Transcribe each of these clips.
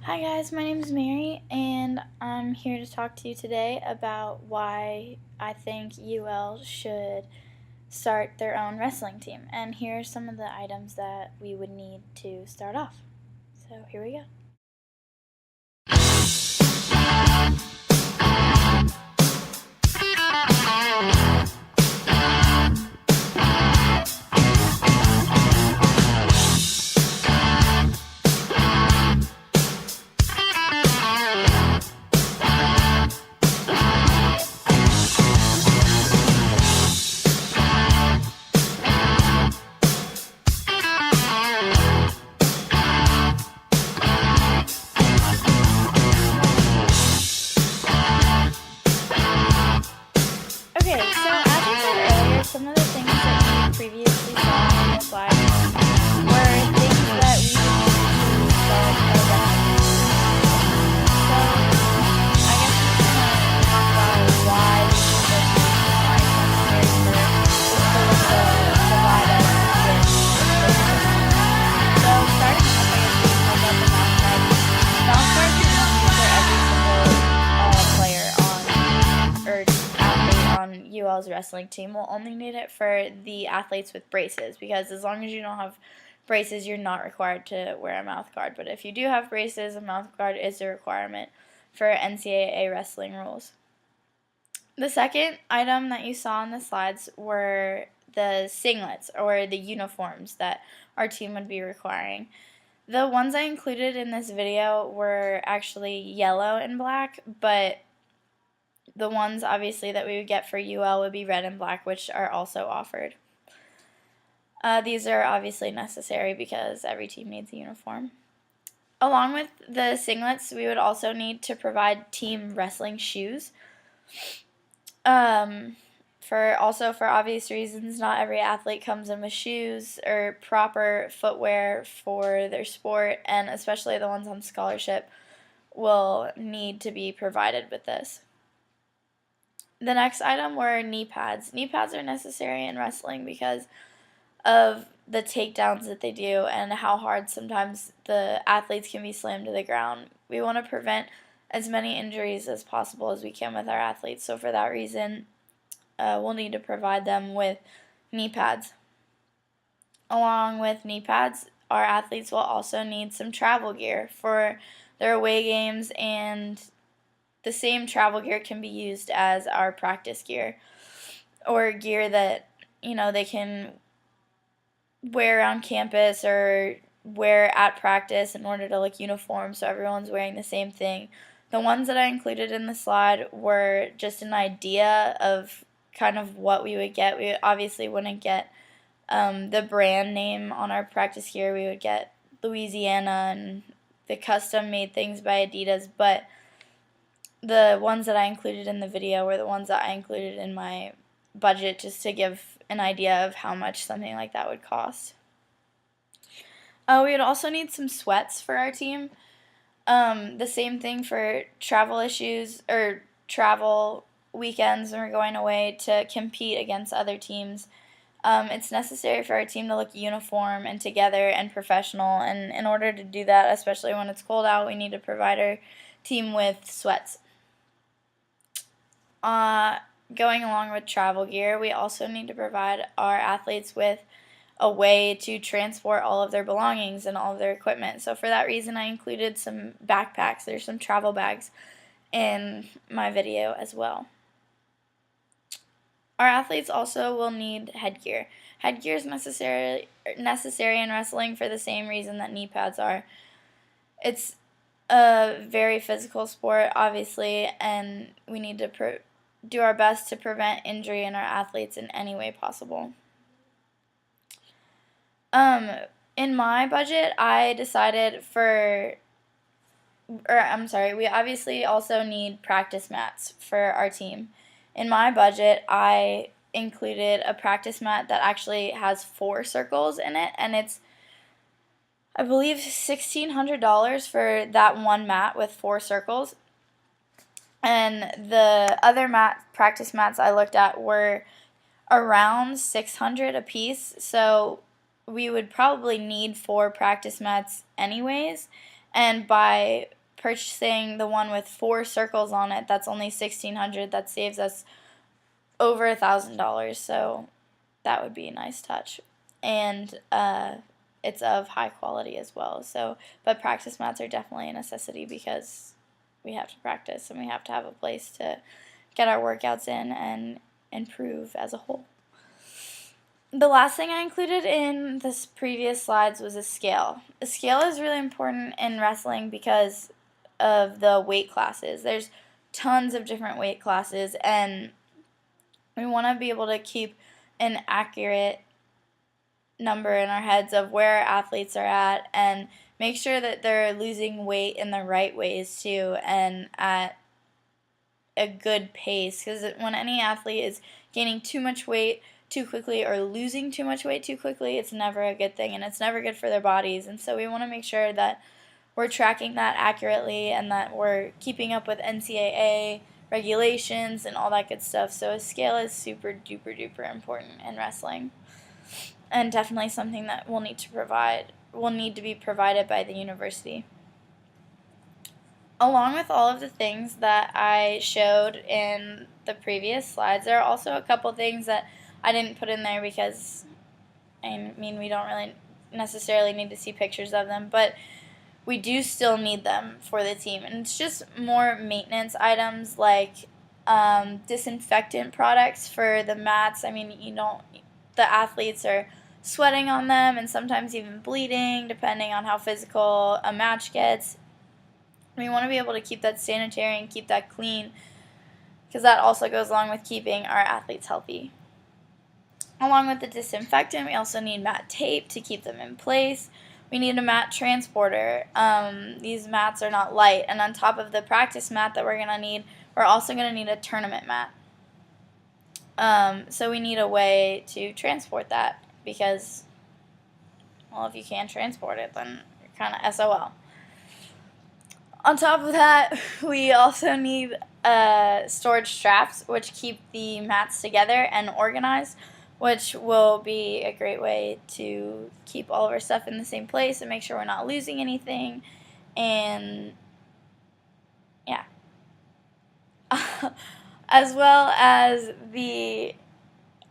Hi guys, my name is Mary, and I'm here to talk to you today about why I think UL should start their own wrestling team. And here are some of the items that we would need to start off. So here we go. Okay, so as I said earlier, some of the things that we previously saw in the slide were things that we would need to start a wrestling team. So I guess I'm just gonna talk about why we think those things are necessary for just to provide us with this. So starting off, I guess we can talk about the mouse guard. Mouse guards are easy for every single player on or athlete on UL's wrestling team. We'll only need it for the athletes with braces, because as long as you don't have braces, you're not required to wear a mouth guard. But if you do have braces, a mouth guard is a requirement for NCAA wrestling rules. The second item that you saw in the slides were the singlets, or the uniforms that our team would be requiring. The ones I included in this video were actually yellow and black, but the ones obviously that we would get for UL would be red and black, which are also offered. These are obviously necessary because every team needs a uniform. Along with the singlets, we would also need to provide team wrestling shoes. For obvious reasons, not every athlete comes in with shoes or proper footwear for their sport, and especially the ones on scholarship will need to be provided with this. The next item were knee pads. Knee pads are necessary in wrestling because of the takedowns that they do and how hard sometimes the athletes can be slammed to the ground. We want to prevent as many injuries as possible as we can with our athletes, so for that reason, we'll need to provide them with knee pads. Along with knee pads, our athletes will also need some travel gear for their away games, and the same travel gear can be used as our practice gear, or gear that they can wear around campus or wear at practice in order to look uniform, so everyone's wearing the same thing. The ones that I included in the slide were just an idea of kind of what we would get. We obviously wouldn't get the brand name on our practice gear. We would get Louisiana and the custom made things by Adidas, but the ones that I included in the video were the ones that I included in my budget, just to give an idea of how much something like that would cost. We would also need some sweats for our team. The same thing for travel issues or travel weekends when we're going away to compete against other teams. It's necessary for our team to look uniform and together and professional, and in order to do that, especially when it's cold out, we need to provide our team with sweats. Going along with travel gear, we also need to provide our athletes with a way to transport all of their belongings and all of their equipment. So for that reason, I included some backpacks. There's some travel bags in my video as well. Our athletes also will need headgear. Headgear is necessary in wrestling for the same reason that knee pads are. It's a very physical sport, obviously, and we need to do our best to prevent injury in our athletes in any way possible. In my budget, I decided we obviously also need practice mats for our team. In my budget, I included a practice mat that actually has 4 circles in it, and it's, I believe, $1,600 for that one mat with 4 circles. And the other practice mats I looked at were around $600 a piece, so we would probably need 4 practice mats anyways. And by purchasing the one with 4 circles on it, that's only $1,600. That saves us over $1,000, so that would be a nice touch. And it's of high quality as well. So, but practice mats are definitely a necessity because we have to practice and we have to have a place to get our workouts in and improve as a whole. The last thing I included in this previous slides was a scale. A scale is really important in wrestling because of the weight classes. There's tons of different weight classes, and we want to be able to keep an accurate number in our heads of where our athletes are at and make sure that they're losing weight in the right ways too and at a good pace, because when any athlete is gaining too much weight too quickly or losing too much weight too quickly, it's never a good thing and it's never good for their bodies. And so we want to make sure that we're tracking that accurately and that we're keeping up with NCAA regulations and all that good stuff. So a scale is super duper duper important in wrestling, and definitely something that will need to be provided by the university. Along with all of the things that I showed in the previous slides, there are also a couple things that I didn't put in there because, I mean, we don't really necessarily need to see pictures of them, but we do still need them for the team. And it's just more maintenance items like disinfectant products for the mats. I mean, the athletes are sweating on them and sometimes even bleeding depending on how physical a match gets. We want to be able to keep that sanitary and keep that clean because that also goes along with keeping our athletes healthy. Along with the disinfectant, we also need mat tape to keep them in place. We need a mat transporter. These mats are not light. And on top of the practice mat that we're going to need, we're also going to need a tournament mat. So we need a way to transport that because, well, if you can't transport it, then you're kind of SOL. On top of that, we also need storage straps, which keep the mats together and organized, which will be a great way to keep all of our stuff in the same place and make sure we're not losing anything. And yeah. As well as the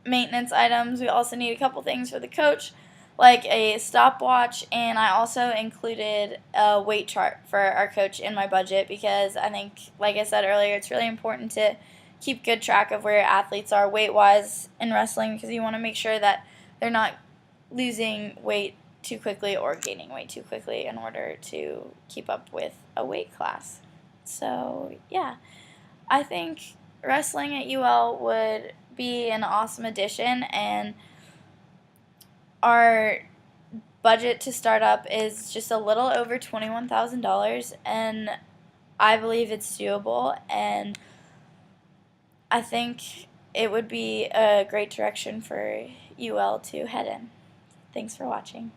maintenance items, we also need a couple things for the coach, like a stopwatch, and I also included a weight chart for our coach in my budget because I think, like I said earlier, it's really important to keep good track of where your athletes are weight-wise in wrestling because you want to make sure that they're not losing weight too quickly or gaining weight too quickly in order to keep up with a weight class. So, yeah, I think wrestling at UL would be an awesome addition, and our budget to start up is just a little over $21,000, and I believe it's doable, and I think it would be a great direction for UL to head in. Thanks for watching.